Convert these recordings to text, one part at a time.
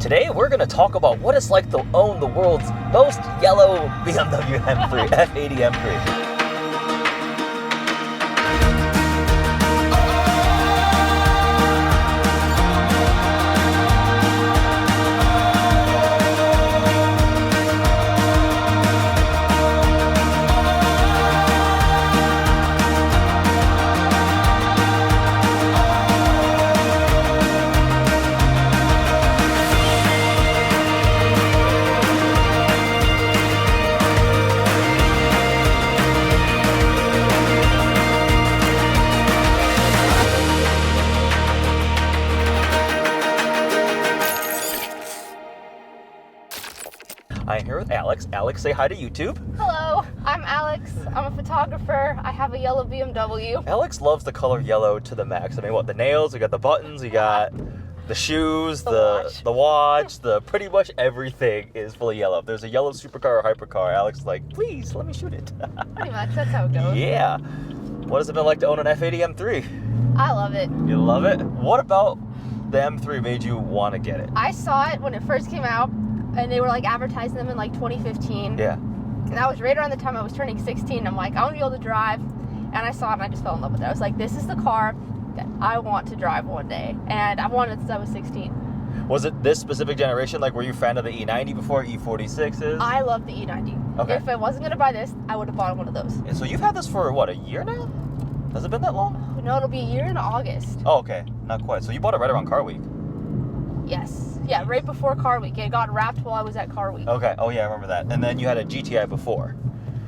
Today we're going to talk about what it's like to own the world's most yellow BMW M3, F80 M3. I'm here with Alex. Alex, say hi to YouTube. Hello, I'm Alex. I'm a photographer. I have a yellow BMW. Alex loves the color yellow to the max. I mean, what, the nails, you got the buttons, you got the shoes, the watch, pretty much everything is full of yellow. If there's a yellow supercar or hypercar, Alex is like, please, let me shoot it. Pretty much, that's how it goes. Yeah. What has it been like to own an F80 M3? I love it. You love it? What about the M3 made you want to get it? I saw it when it first came out, and they were like advertising them in like 2015. Yeah. And that was right around the time I was turning 16. I'm like, I want to be able to drive. And I saw it and I just fell in love with it. I was like, this is the car that I want to drive one day. And I've wanted it since I was 16. Was it this specific generation? Like, were you a fan of the E90 before, E46s? I love the E90. Okay. If I wasn't going to buy this, I would have bought one of those. So you've had this for, what, a year now? Has it been that long? No, it'll be a year in August. Oh, okay. Not quite. So you bought it right around Car Week? Yes. Yeah, right before Car Week. It got wrapped while I was at Car Week. Okay. Oh, yeah, I remember that. And then you had a GTI before.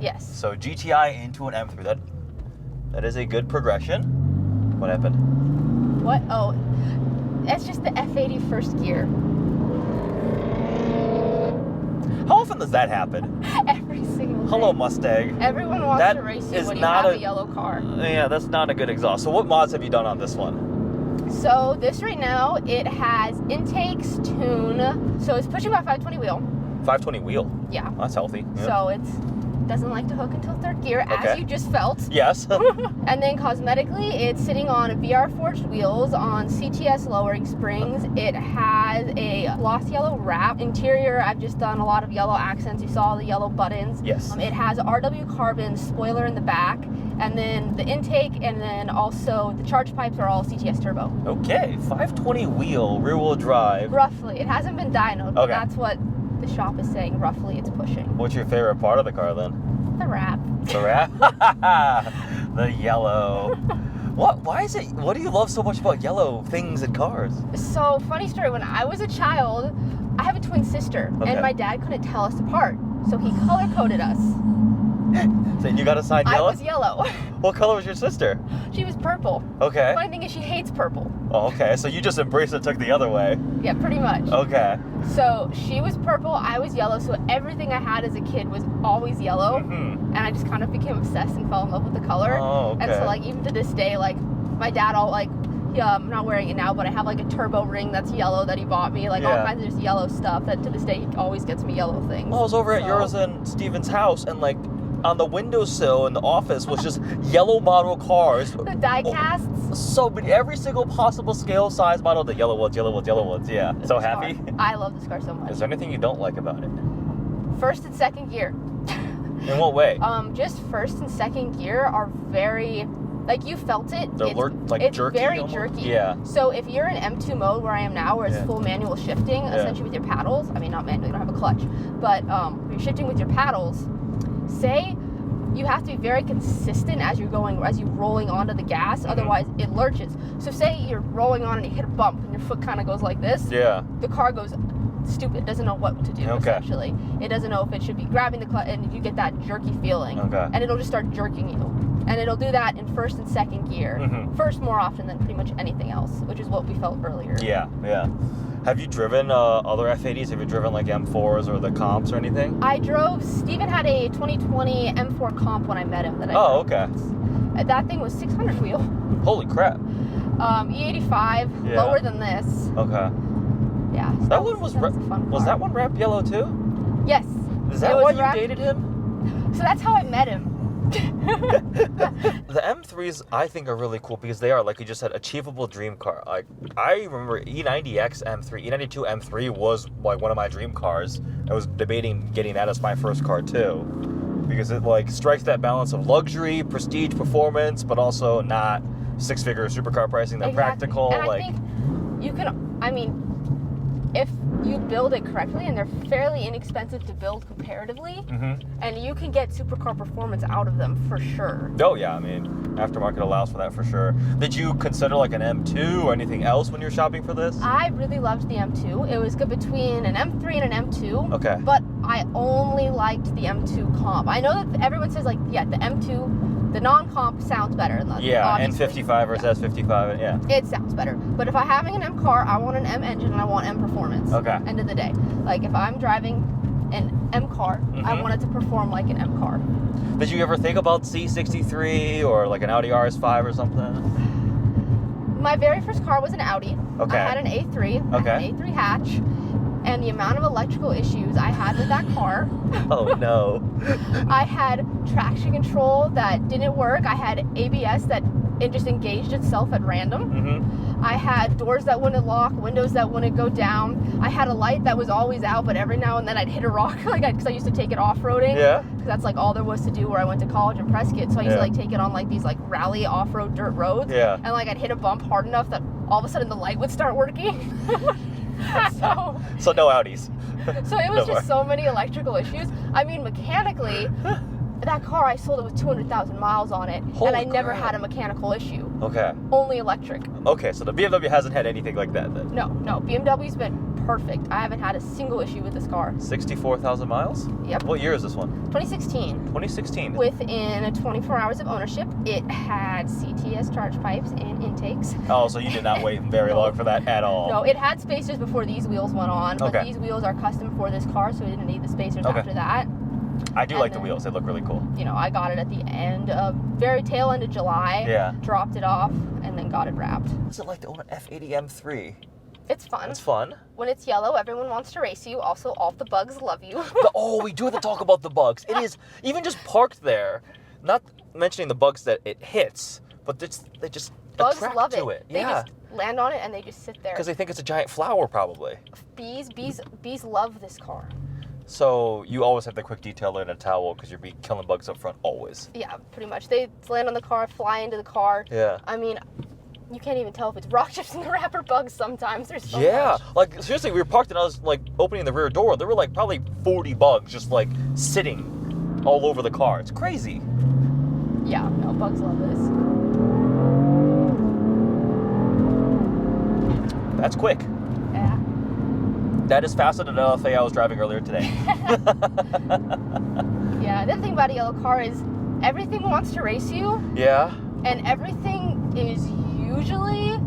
Yes. So GTI into an M3. That is a good progression. What happened? What? Oh, that's just the F80 first gear. How often does that happen? Every single day. Hello, Mustang. Everyone wants That to race is you when you not have a yellow car. Yeah, that's not a good exhaust. So what mods have you done on this one? So this right now, it has intakes, tune. So it's pushing about 520 wheel. 520 wheel. Yeah. That's healthy. Yeah. So it doesn't like to hook until third gear, as you just felt. Yes. And then cosmetically, it's sitting on VR forged wheels on CTS lowering springs. It has a gloss yellow wrap. Interior, I've just done a lot of yellow accents. You saw the yellow buttons. Yes. It has a RW carbon spoiler in the back. And then the intake, and then also the charge pipes are all CTS turbo. Okay, 520 wheel, rear wheel drive. Roughly. It hasn't been dynoed, but Okay. that's what the shop is saying. Roughly, it's pushing. What's your favorite part of the car then? The wrap. The wrap? The yellow. What do you love so much about yellow things in cars? So, funny story, when I was a child, I have a twin sister, Okay. and my dad couldn't tell us apart, so he color-coded us. So you got assigned yellow? I was yellow. What color was your sister? She was purple. Okay. Funny thing is, she hates purple. Oh, okay, so you just embraced it, took the other way. Yeah, pretty much. Okay. So, she was purple, I was yellow, so everything I had as a kid was always yellow. Mm-hmm. And I just kind of became obsessed and fell in love with the color. Oh, okay. And so, like, even to this day, like, my dad I'm not wearing it now, but I have like a turbo ring that's yellow that he bought me, like all kinds of just yellow stuff that to this day he always gets me yellow things. Well, I was over at yours and Steven's house, and like on the windowsill in the office was just yellow model cars. The die casts. So many, every single possible scale, size model, the yellow ones, yeah. So happy? I love this car so much. Is there anything you don't like about it? First and second gear. In what way? Just first and second gear are very, like you felt it. They're it's jerky. very almost? jerky. Yeah. So if you're in M2 mode where I am now, where it's full manual shifting, essentially with your paddles, I mean not manual, you don't have a clutch, but you're shifting with your paddles, say you have to be very consistent as you're rolling onto the gas, otherwise it lurches. So say you're rolling on and you hit a bump and your foot kind of goes like this. Yeah. The car goes stupid, doesn't know what to do, essentially. It doesn't know if it should be grabbing the clutch, and you get that jerky feeling. Okay. And it'll just start jerking you. And it'll do that in first and second gear. Mm-hmm. First more often than pretty much anything else, which is what we felt earlier. Yeah. Have you driven other F80s? Have you driven like M4s or the comps or anything? I drove, Steven had a 2020 M4 comp when I met him that I drove. Okay. That thing was 600 wheel. Holy crap. E85, lower than this. Okay. Yeah. So That one was a fun car. that one wrapped yellow too? Yes. Is that why you dated him? So that's how I met him. The M3s, I think, are really cool because they are, like you just said, achievable dream car. Like, I remember E90X M3, E92 M3 was like one of my dream cars. I was debating getting that as my first car too, because it like strikes that balance of luxury, prestige, performance, but also not six-figure supercar pricing. They're practical. And like, I think you can. I mean, if you build it correctly, and they're fairly inexpensive to build comparatively, and you can get supercar performance out of them for sure. Oh yeah, I mean, aftermarket allows for that for sure. Did you consider like an M2 or anything else when you were shopping for this? I really loved the M2. It was good between an M3 and an M2. Okay. But I only liked the M2 comp. I know that everyone says like, yeah, the M2, the non-comp sounds better. Yeah, N55 versus S55, yeah. It sounds better. But if I'm having an M car, I want an M engine and I want M performance. Okay. End of the day. Like if I'm driving an M car, I want it to perform like an M car. Did you ever think about C63 or like an Audi RS5 or something? My very first car was an Audi. Okay. I had an A3. Okay. I had an A3 hatch. And the amount of electrical issues I had with that car. Oh no. I had traction control that didn't work. I had ABS that it just engaged itself at random. I had doors that wouldn't lock, windows that wouldn't go down. I had a light that was always out, but every now and then I'd hit a rock, like because I used to take it off-roading. Yeah. Because that's like all there was to do where I went to college in Prescott. So I used to like take it on like these like rally off-road dirt roads. Yeah. And like I'd hit a bump hard enough that all of a sudden the light would start working. So no Audis. So it was just so many electrical issues. I mean, mechanically, that car I sold it with 200,000 miles on it, and I never had a mechanical issue. Okay. Only electric. Okay, so the BMW hasn't had anything like that then? No, BMW's been perfect. I haven't had a single issue with this car. 64,000 miles? Yep. What year is this one? 2016. 2016. Within 24 hours of ownership, it had CTS charge pipes and intakes. Oh, so you did not wait very long for that at all? No, it had spacers before these wheels went on, but these wheels are custom for this car, so we didn't need the spacers after that. I do like the wheels. They look really cool. You know, I got it at the very tail end of July. Yeah. Dropped it off and then got it wrapped. What's it like to own an F80 M3? It's fun. It's fun. When it's yellow, everyone wants to race you. Also, all the bugs love you. We do have to talk about the bugs. It is, even just parked there, not mentioning the bugs that it hits, but they just bugs attract love to it. it. They just land on it and they just sit there. Because they think it's a giant flower, probably. Bees love this car. So you always have the quick detailer and a towel because you're killing bugs up front always. Yeah, pretty much. They land on the car, fly into the car. Yeah. I mean, you can't even tell if it's rock chips in the wrapper bugs sometimes. There's so much. Like seriously, we were parked and I was like opening the rear door. There were like probably 40 bugs just like sitting all over the car. It's crazy. Yeah, no, bugs love this. That's quick. Yeah. That is faster than the LFA I was driving earlier today. Yeah, the other thing about a yellow car is everything wants to race you. Yeah. And everything is usually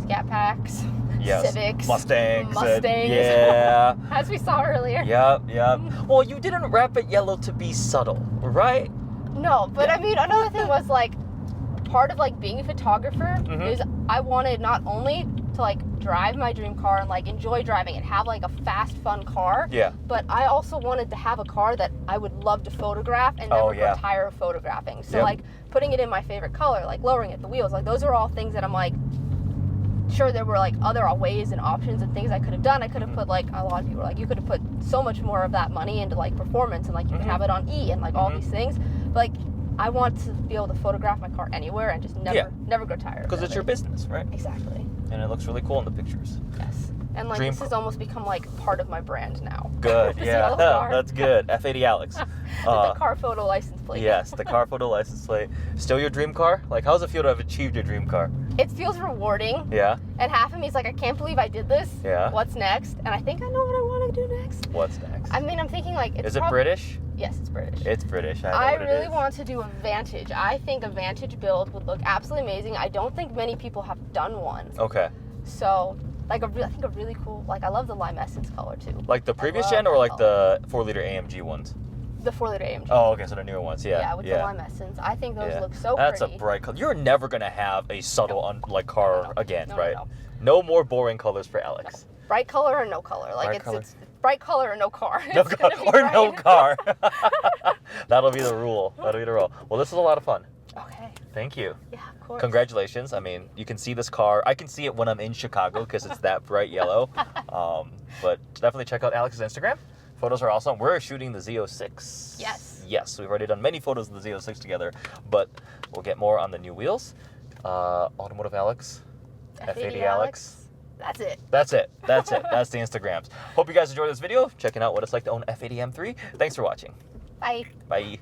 Scat Packs, Civics, Mustangs. Yeah. As we saw earlier. Yep. Well, you didn't wrap it yellow to be subtle, right? No, but I mean, another thing was like, part of like being a photographer is I wanted not only to like drive my dream car and like enjoy driving and have like a fast, fun car. Yeah. But I also wanted to have a car that I would love to photograph and never grow tired of photographing. So like putting it in my favorite color, like lowering it, the wheels, like those are all things that I'm like, sure there were like other ways and options and things I could have done. I could have put like, a lot of people are like, you could have put so much more of that money into like performance and like you could have it on E and like all these things. But like, I want to be able to photograph my car anywhere and just never grow tired of it. Because it's your business, right? Exactly. And it looks really cool in the pictures. Yes. And like this has almost become like part of my brand now. Good. Yeah. That's good. F80 Alex. With the car photo license plate. Yes, the car photo license plate. Still your dream car? Like, how does it feel to have achieved your dream car? It feels rewarding. Yeah. And half of me is like, I can't believe I did this. Yeah. What's next? And I think I know what I want to do next. What's next? I mean, I'm thinking like, is it British? Yes, it's British. It's British. I really want to do a Vantage. I think a Vantage build would look absolutely amazing. I don't think many people have done one. Okay. So, like, I think a really cool, like, I love the lime essence color, too. Like the previous gen or like the 4-liter AMG ones? The 4-liter AMG. Oh, okay, so the newer ones, Yeah, with the lime essence. I think those look so That's pretty. a bright color. You're never going to have a subtle car again, right? No. No more boring colors for Alex. bright color or no color. Like it's bright color or no car. No car or no car. That'll be the rule. That'll be the rule. Well, this is a lot of fun. Okay. Thank you. Yeah, of course. Congratulations. I mean, you can see this car. I can see it when I'm in Chicago because it's that bright yellow. But definitely check out Alex's Instagram. Photos are awesome. We're shooting the Z06. Yes. Yes, we've already done many photos of the Z06 together, but we'll get more on the new wheels. Automotive Alex. F80 Alex. That's it. That's it. That's it. That's the Instagrams. Hope you guys enjoyed this video, checking out what it's like to own F80 M3. Thanks for watching. Bye. Bye.